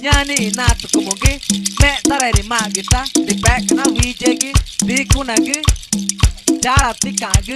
nyani na tukumoge me tarari magita di back na wijegi di kunagi jara tikagi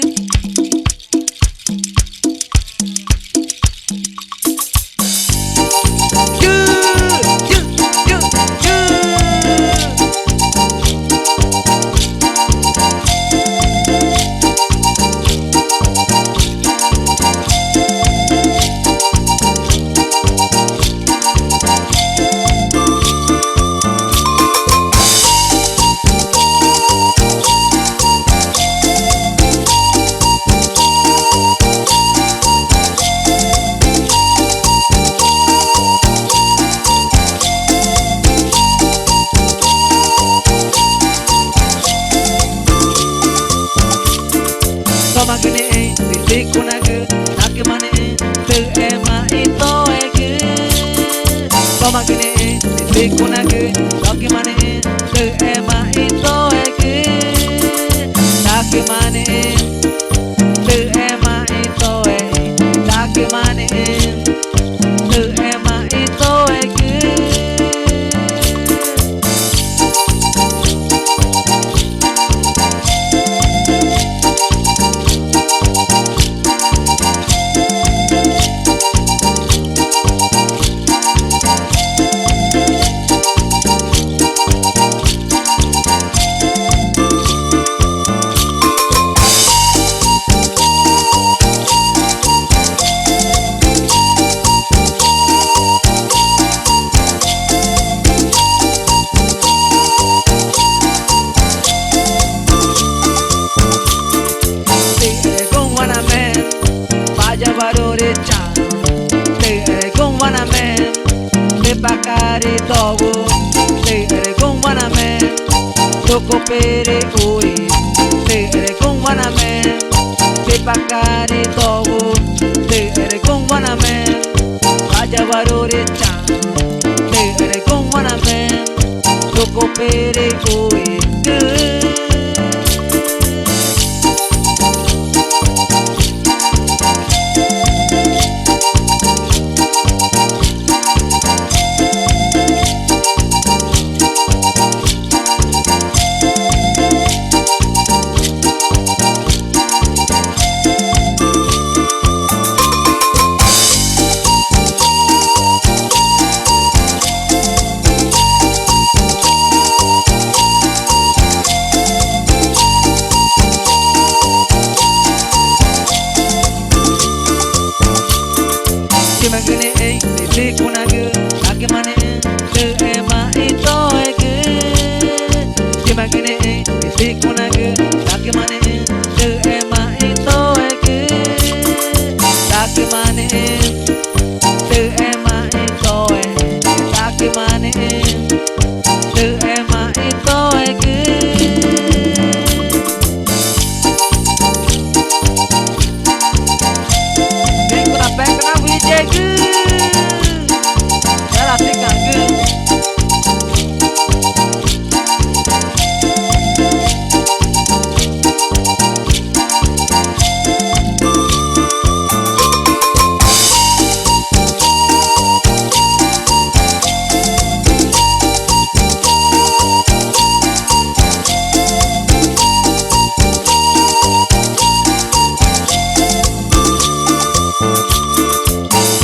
Magane di kunagu nak mane tu ema ito ege magane di kunagu nak mane tu ema ito ege nak mane tu ema ito ege nak mane tu ema ito ege Bakari togo, tere con waname, toko pere oi, tere con waname, te bakari togo, tere con waname, vaya varore chan, tere con waname, toko pere oi. Magane di kunagu nak mane tu ema ito ege magane di kunagu nak mane tu ema ito ege nak mane tu ema ito ege nak mane tu ema ito ege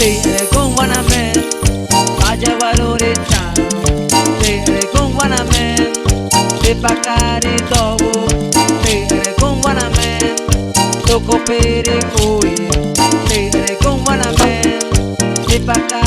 tere con waname, vaya valore chan, tere con waname, te bakari togo, tere con waname, toko pere oi, tere con waname, te bakari